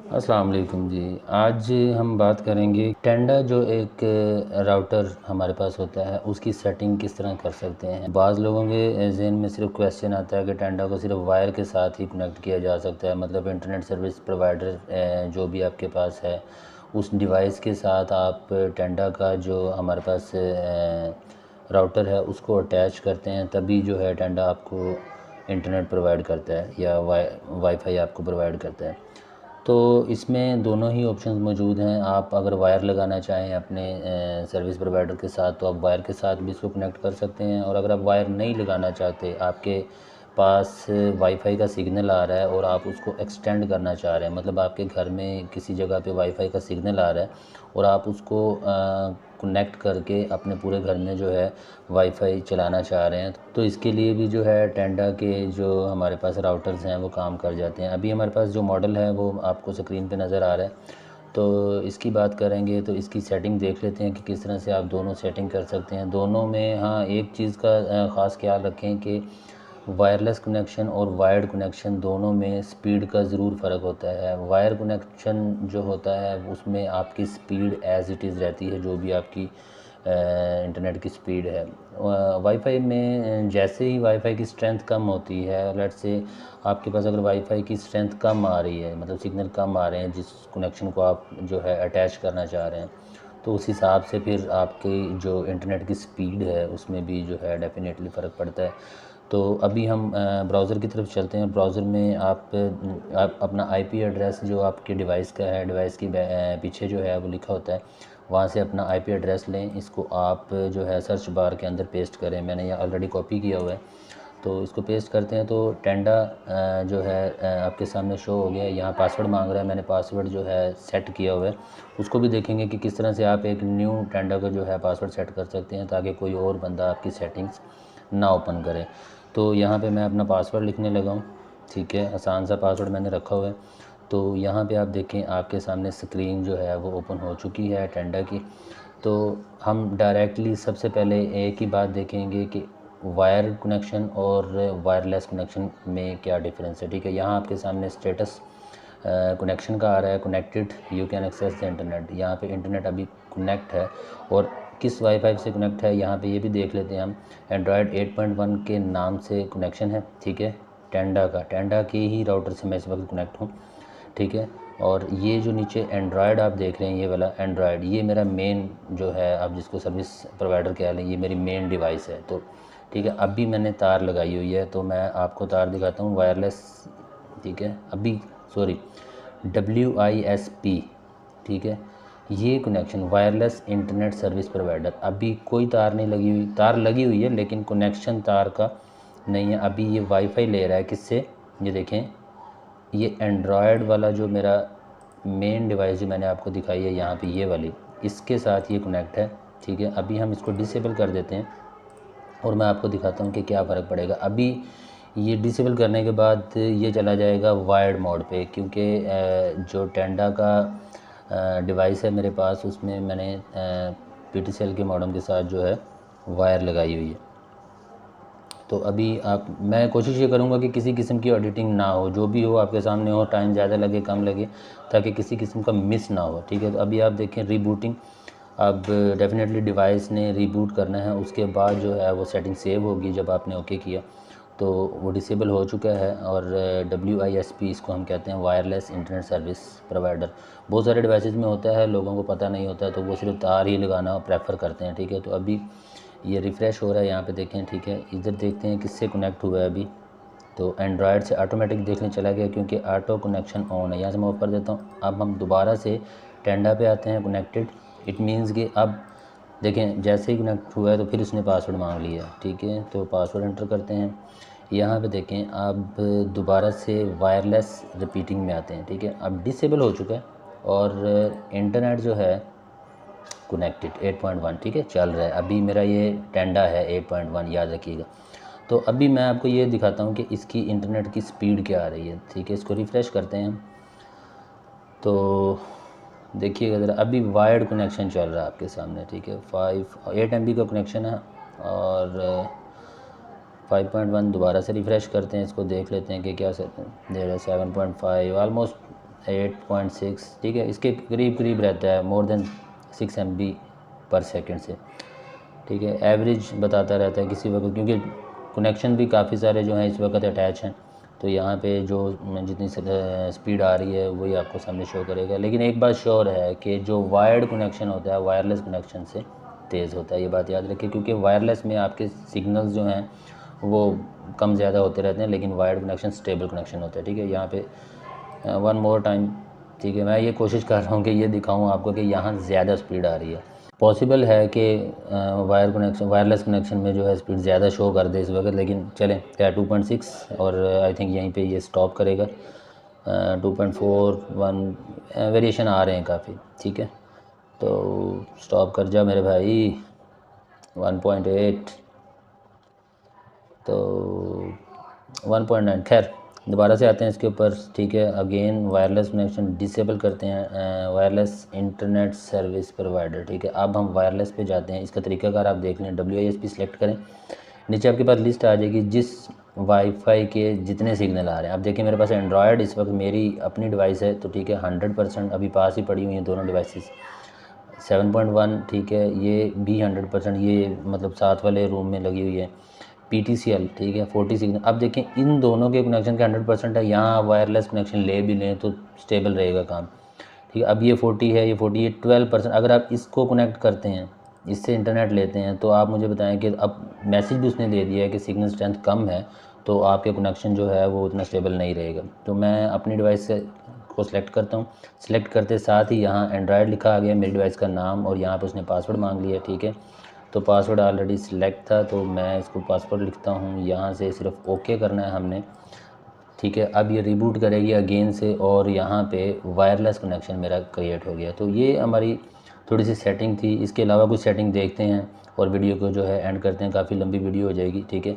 अस्सलाम वालेकुम जी। आज हम बात करेंगे टेंडा जो एक राउटर हमारे पास होता है उसकी सेटिंग किस तरह कर सकते हैं। बाज़ लोगों के ज़हन में सिर्फ क्वेश्चन आता है कि टेंडा को सिर्फ वायर के साथ ही कनेक्ट किया जा सकता है, मतलब इंटरनेट सर्विस प्रोवाइडर जो भी आपके पास है उस डिवाइस के साथ आप टेंडा का जो हमारे पास राउटर है उसको अटैच करते हैं, तभी जो है टेंडा आपको इंटरनेट प्रोवाइड करता है या वाईफाई आपको प्रोवाइड करता है। तो इसमें दोनों ही ऑप्शंस मौजूद हैं। आप अगर वायर लगाना चाहें अपने सर्विस प्रोवाइडर के साथ तो आप वायर के साथ भी इसको कनेक्ट कर सकते हैं, और अगर आप वायर नहीं लगाना चाहते, आपके पास वाईफाई का सिग्नल आ रहा है और आप उसको एक्सटेंड करना चाह रहे हैं, मतलब आपके घर में किसी जगह पे वाईफाई का सिग्नल आ रहा है और आप उसको कनेक्ट करके अपने पूरे घर में जो है वाईफाई चलाना चाह रहे हैं, तो इसके लिए भी जो है टेंडा के जो हमारे पास राउटर्स हैं वो काम कर जाते हैं। अभी हमारे पास जो मॉडल है वो आपको स्क्रीन पे नज़र आ रहा है, तो इसकी बात करेंगे तो इसकी सेटिंग देख लेते हैं कि किस तरह से आप दोनों सेटिंग कर सकते हैं। दोनों में हाँ, एक चीज़ का ख़ास ख्याल रखें कि वायरलेस कनेक्शन और वायर्ड कनेक्शन दोनों में स्पीड का ज़रूर फ़र्क होता है। वायर कनेक्शन जो होता है उसमें आपकी स्पीड एज़ इट इज़ रहती है, जो भी आपकी इंटरनेट की स्पीड है। वाईफाई में जैसे ही वाईफाई की स्ट्रेंथ कम होती है, लेट्स से आपके पास अगर वाईफाई की स्ट्रेंथ कम आ रही है, मतलब सिग्नल कम आ रहे हैं जिस कनेक्शन को आप जो है अटैच करना चाह रहे हैं, तो उस हिसाब से फिर आपकी जो इंटरनेट की स्पीड है उसमें भी जो है डेफ़िनेटली फ़र्क पड़ता है। तो अभी हम ब्राउज़र की तरफ चलते हैं। ब्राउज़र में आप अपना आईपी एड्रेस जो आपके डिवाइस का है, डिवाइस की पीछे जो है वो लिखा होता है, वहाँ से अपना आईपी एड्रेस लें। इसको आप जो है सर्च बार के अंदर पेस्ट करें। मैंने ये ऑलरेडी कॉपी किया हुआ है, तो इसको पेस्ट करते हैं तो टेंडा जो है आपके सामने शो हो गया है। यहाँ पासवर्ड मांग रहा है, मैंने पासवर्ड जो है सेट किया हुआ है। उसको भी देखेंगे कि किस तरह से आप एक न्यू टेंडा का जो है पासवर्ड सेट कर सकते हैं ताकि कोई और बंदा आपकी सेटिंग्स ना ओपन करे। तो यहाँ पे मैं अपना पासवर्ड लिखने लगा हूँ, ठीक है, आसान सा पासवर्ड मैंने रखा हुआ है। तो यहाँ पे आप देखें आपके सामने स्क्रीन जो है वो ओपन हो चुकी है टेंडा की। तो हम डायरेक्टली सबसे पहले एक ही बात देखेंगे कि वायर कनेक्शन और वायरलेस कनेक्शन में क्या डिफरेंस है, ठीक है। यहाँ आपके सामने स्टेटस कनेक्शन का आ रहा है, connected, you can access the internet. यहाँ पे इंटरनेट अभी कनेक्ट है, और किस वाईफाई से कनेक्ट है यहाँ पे ये भी देख लेते हैं हम। एंड्रॉयड 8.1 के नाम से कनेक्शन है, ठीक है, टेंडा के ही राउटर से मैं इस वक्त कनेक्ट हूँ, ठीक है। और ये जो नीचे एंड्रॉयड आप देख रहे हैं, ये वाला एंड्रॉयड, ये मेरा मेन जो है, आप जिसको सर्विस प्रोवाइडर कह लें, ये मेरी मेन डिवाइस है। तो ठीक है, अभी मैंने तार लगाई हुई है, तो मैं आपको तार दिखाता हूँ वायरलेस, ठीक है, अभी सॉरी WISP, ठीक है, ये connection wireless internet service provider. अभी कोई तार नहीं लगी हुई, तार लगी हुई है लेकिन कनेक्शन तार का नहीं है। अभी ये वाईफाई ले रहा है किससे, ये देखें, ये एंड्रॉयड वाला जो मेरा मेन डिवाइस जो मैंने आपको दिखाई है यहाँ पे, ये वाली, इसके साथ ये कनेक्ट है, ठीक है। अभी हम इसको डिसेबल कर देते हैं और मैं आपको दिखाता हूँ कि क्या फ़र्क पड़ेगा। अभी ये डिसेबल करने के बाद ये चला जाएगा वायर्ड मोड पे, क्योंकि जो टेंडा का डिवाइस है मेरे पास, उसमें मैंने PTCL के मॉडेम के साथ जो है वायर लगाई हुई है। तो अभी मैं कोशिश ये करूँगा कि किसी किस्म की ऑडिटिंग ना हो, जो भी हो आपके सामने हो, टाइम ज़्यादा लगे कम लगे, ताकि किसी किस्म का मिस ना हो, ठीक है। तो अभी आप देखें रीबूटिंग, अब डेफ़िनेटली डिवाइस ने रीबूट करना है, उसके बाद जो है वो सेटिंग सेव होगी जब आपने ओके किया, तो वो डिसेबल हो चुका है। और WISP इसको हम कहते हैं, वायरलेस इंटरनेट सर्विस प्रोवाइडर। बहुत सारे डिवाइसेस में होता है, लोगों को पता नहीं होता है, तो वो सिर्फ तार ही लगाना प्रेफर करते हैं, ठीक है। तो अभी ये रिफ़्रेश हो रहा है, यहाँ पे देखें, ठीक है। इधर देखते हैं किससे कनेक्ट हुआ है अभी, तो एंड्रॉयड से ऑटोमेटिक देखने चला गया क्योंकि ऑटो कनेक्शन ऑन है। यहाँ से मैं ऑफ कर देता हूँ। अब हम दोबारा से टेंडा पे आते हैं, कनेक्टेड, इट मीन्स कि अब देखें जैसे ही कनेक्ट हुआ है तो फिर उसने पासवर्ड मांग लिया, ठीक है। तो पासवर्ड एंटर करते हैं, यहाँ पे देखें अब दोबारा से वायरलेस रिपीटिंग में आते हैं, ठीक है। अब डिसेबल हो चुका है और इंटरनेट जो है कनेक्टेड 8.1, ठीक है, चल रहा है। अभी मेरा ये टेंडा है 8.1, याद रखिएगा। तो अभी मैं आपको ये दिखाता हूँ कि इसकी इंटरनेट की स्पीड क्या आ रही है, ठीक है। इसको रिफ़्रेश करते हैं हम, तो देखिएगा ज़रा, अभी वायर्ड कनेक्शन चल रहा है आपके सामने, ठीक है। 8 MB का कनेक्शन है और 5.1। दोबारा से रिफ़्रेश करते हैं, इसको देख लेते हैं कि क्या दे रहा है। 7.5 ऑलमोस्ट 8.6, ठीक है, इसके करीब करीब रहता है, मोर देन 6 MB पर सेकंड से, ठीक है। एवरेज बताता रहता है किसी वक्त, क्योंकि कनेक्शन भी काफ़ी सारे जो हैं इस वक्त अटैच हैं, तो यहाँ पे जो जितनी स्पीड आ रही है वही आपको सामने शो करेगा। लेकिन एक बात श्योर है कि जो वायर्ड कनेक्शन होता है वायरलेस कनेक्शन से तेज़ होता है, ये बात याद रखिए, क्योंकि वायरलेस में आपके सिग्नल्स जो हैं वो कम ज़्यादा होते रहते हैं, लेकिन वायर्ड कनेक्शन स्टेबल कनेक्शन होता है, ठीक है। यहाँ पे वन मोर टाइम, ठीक है, मैं ये कोशिश कर रहा हूँ कि ये दिखाऊँ आपको कि यहाँ ज़्यादा स्पीड आ रही है। पॉसिबल है कि वायरलेस कनेक्शन में जो है स्पीड ज़्यादा शो कर दे इस वक्त, लेकिन चलें क्या 2.6, और आई थिंक यहीं पे ये स्टॉप करेगा। 2.4 1 वेरिएशन आ रहे हैं काफ़ी, ठीक है, तो स्टॉप कर जा मेरे भाई। 1.8, तो 1.9, खैर दोबारा से आते हैं इसके ऊपर, ठीक है। अगेन वायरलेस कनेक्शन डिसेबल करते हैं, वायरलेस इंटरनेट सर्विस प्रोवाइडर, ठीक है। अब हम वायरलेस पे जाते हैं, इसका तरीकाकार आप देख लें, WISP सेलेक्ट करें, नीचे आपके पास लिस्ट आ जाएगी जिस वाईफाई के जितने सिग्नल आ रहे हैं। अब देखिए मेरे पास एंड्रॉयड इस वक्त मेरी अपनी डिवाइस है, तो ठीक है 100% अभी पास ही पड़ी हुई हैं दोनों डिवाइसेस। 7.1, ठीक है, ये भी 100%, ये मतलब साथ वाले रूम में लगी हुई है। PTCL, ठीक है, 40 सिग्नल। अब देखें इन दोनों के कनेक्शन के 100% है, यहाँ वायरलेस कनेक्शन ले भी लें तो स्टेबल रहेगा काम, ठीक है। अब ये 40 है, ये 40, ये 12%। अगर आप इसको कनेक्ट करते हैं, इससे इंटरनेट लेते हैं, तो आप मुझे बताएं कि अब मैसेज भी उसने दे दिया है कि सिग्नल स्ट्रेंथ कम है, तो आपके कनेक्शन जो है वो उतना स्टेबल नहीं रहेगा। तो मैं अपनी डिवाइस से को सिलेक्ट करता हूँ, सिलेक्ट करते साथ ही यहाँ एंड्रॉयड लिखा आ गया मेरी डिवाइस का नाम, और यहाँ पर उसने पासवर्ड मांग लिया, ठीक है। तो पासवर्ड ऑलरेडी सिलेक्ट था, तो मैं इसको पासवर्ड लिखता हूँ, यहाँ से सिर्फ ओके करना है हमने, ठीक है। अब ये रिबूट करेगी अगेन से, और यहाँ पे वायरलेस कनेक्शन मेरा क्रिएट हो गया। तो ये हमारी थोड़ी सी सेटिंग थी। इसके अलावा कुछ सेटिंग देखते हैं और वीडियो को जो है एंड करते हैं, काफ़ी लंबी वीडियो हो जाएगी, ठीक है।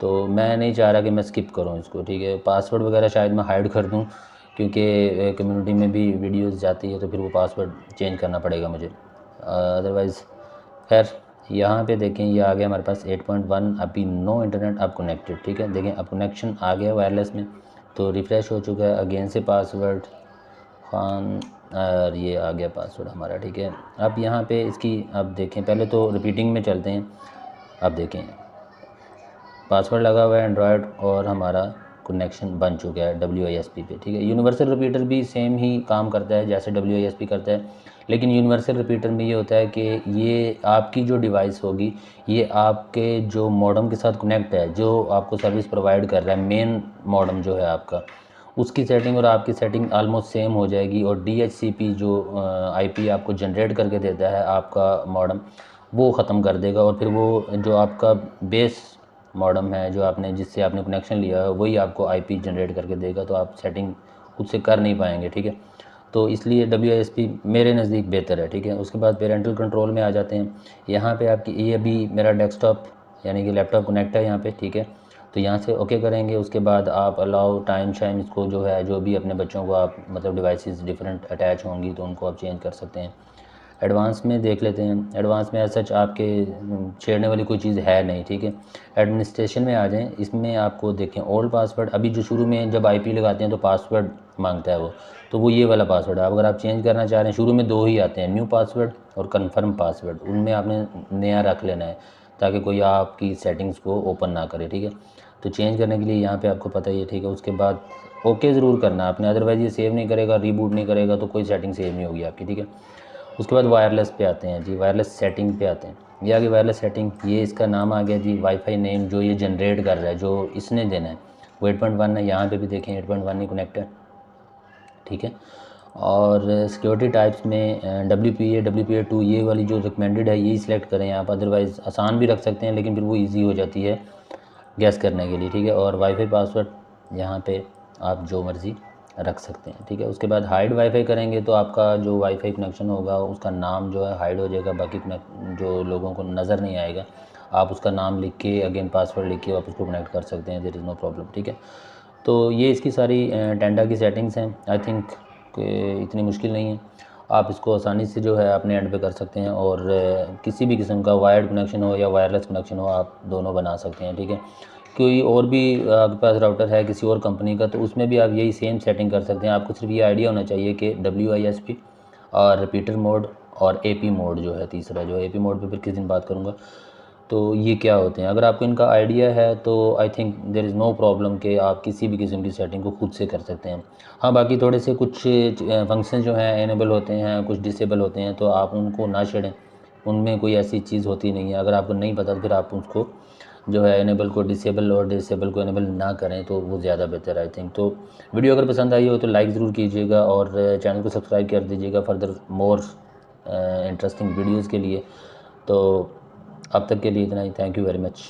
तो मैं नहीं चाह रहा कि मैं स्किप करूँ इसको, ठीक है। पासवर्ड वगैरह शायद मैं हाइड कर दूँ, क्योंकि कम्युनिटी में भी वीडियोज़ जाती है, तो फिर वो पासवर्ड चेंज करना पड़ेगा मुझे, अदरवाइज़। खैर यहाँ पे देखें ये आ गया हमारे पास 8.1, अभी नो इंटरनेट अब कनेक्टेड, ठीक है। देखें अब कनेक्शन आ गया वायरलेस में, तो रिफ़्रेश हो चुका है, अगेन से पासवर्ड खान, और ये आ गया पासवर्ड हमारा, ठीक है। अब यहाँ पे इसकी अब देखें, पहले तो रिपीटिंग में चलते हैं। अब देखें पासवर्ड लगा हुआ है एंड्रॉयड, और हमारा कनेक्शन बन चुका है WISP पे, ठीक है। यूनिवर्सल रिपीटर भी सेम ही काम करता है जैसे WISP करता है, लेकिन यूनिवर्सल रिपीटर में ये होता है कि ये आपकी जो डिवाइस होगी ये आपके जो मॉडेम के साथ कनेक्ट है, जो आपको सर्विस प्रोवाइड कर रहा है, मेन मॉडेम जो है आपका, उसकी सेटिंग और आपकी सेटिंग आलमोस्ट सेम हो जाएगी, और DHCP जो IP आपको जनरेट करके देता है आपका मॉडेम, वो ख़त्म कर देगा, और फिर वो जो आपका बेस मॉडेम है जो आपने जिससे आपने कनेक्शन लिया है वही आपको IP जनरेट करके देगा, तो आप सेटिंग खुद से कर नहीं पाएंगे, ठीक है। तो इसलिए WISP मेरे नज़दीक बेहतर है, ठीक है। उसके बाद पेरेंटल कंट्रोल में आ जाते हैं। यहाँ पे आपकी ये अभी मेरा डेस्कटॉप यानी कि लैपटॉप कनेक्ट है यहाँ पे, ठीक है। तो यहाँ से ओके करेंगे, उसके बाद आप अलाउ टाइम शाइम, इसको जो है जो भी अपने बच्चों को आप मतलब डिवाइसेस डिफरेंट अटैच होंगी तो उनको आप चेंज कर सकते हैं। एडवांस में देख लेते हैं। एडवांस में सच आपके छेड़ने वाली कोई चीज़ है नहीं, ठीक है। एडमिनिस्ट्रेशन में आ जाएं, इसमें आपको देखें ओल्ड पासवर्ड, अभी जो शुरू में जब IP लगाते हैं तो पासवर्ड मांगता है वो, तो वो ये वाला पासवर्ड है। अगर आप चेंज करना चाह रहे हैं, शुरू में दो ही आते हैं, न्यू पासवर्ड और कन्फर्म पासवर्ड, उनमें आपने नया रख लेना है ताकि कोई आपकी सेटिंग्स को ओपन ना करे, ठीक है। तो चेंज करने के लिए यहाँ पे आपको पता ही है, ठीक है। उसके बाद ओके ज़रूर करना है आपने, अदरवाइज़ ये सेव नहीं करेगा, रीबूट नहीं करेगा, तो कोई सेटिंग सेव नहीं होगी आपकी, ठीक है। उसके बाद वायरलेस पे आते हैं जी, वायरलेस सेटिंग पे आते हैं। ये आ गई वायरलेस सेटिंग, ये इसका नाम आ गया जी वाईफाई नेम जो ये जनरेट कर रहा है, जो इसने देना है वो 8.1 है। यहाँ पे भी देखें 8.1 ही कनेक्ट है, ठीक है। और सिक्योरिटी टाइप्स में WPA2 ये वाली जो रिकमेंडेड है यही सिलेक्ट करें आप, अदरवाइज़ आसान भी रख सकते हैं लेकिन फिर वो ईजी हो जाती है गैस करने के लिए, ठीक है। और वाईफाई पासवर्ड यहाँ पे आप जो मर्ज़ी रख सकते हैं, ठीक है। उसके बाद हाइड वाईफाई करेंगे तो आपका जो वाईफाई कनेक्शन होगा उसका नाम जो है हाइड हो जाएगा, बाकी जो लोगों को नज़र नहीं आएगा। आप उसका नाम लिख के अगेन पासवर्ड लिख के आप उसको कनेक्ट कर सकते हैं, देयर इज़ नो प्रॉब्लम, ठीक है। तो ये इसकी सारी टेंडा की सेटिंग्स हैं। आई थिंक इतनी मुश्किल नहीं है, आप इसको आसानी से जो है अपने एंड पे कर सकते हैं, और किसी भी किस्म का वायर्ड कनेक्शन हो या वायरलेस कनेक्शन हो आप दोनों बना सकते हैं, ठीक है। कोई और भी आपके पास राउटर है किसी और कंपनी का, तो उसमें भी आप यही सेम सेटिंग कर सकते हैं। आपको सिर्फ ये आइडिया होना चाहिए कि WISP और रिपीटर मोड और AP मोड जो है, तीसरा जो है AP मोड पे फिर किसी दिन बात करूँगा, तो ये क्या होते हैं। अगर आपको इनका आइडिया है तो I think there is no problem कि आप किसी भी किस्म की सेटिंग को खुद से कर सकते हैं। हाँ, बाकी थोड़े से कुछ फंक्शन जो हैं इनेबल होते हैं, कुछ डिसेबल होते हैं, तो आप उनको ना छेड़ें, उनमें कोई ऐसी चीज़ होती नहीं है। अगर आपको नहीं पता तो फिर आप उसको जो है इनेबल को डिसेबल और डिसेबल को इनेबल ना करें, तो वो ज़्यादा बेहतर आई थिंक। तो वीडियो अगर पसंद आई हो तो लाइक ज़रूर कीजिएगा और चैनल को सब्सक्राइब कर दीजिएगा फर्दर मोर इंटरेस्टिंग वीडियोज़ के लिए। तो अब तक के लिए इतना ही। Thank you very much.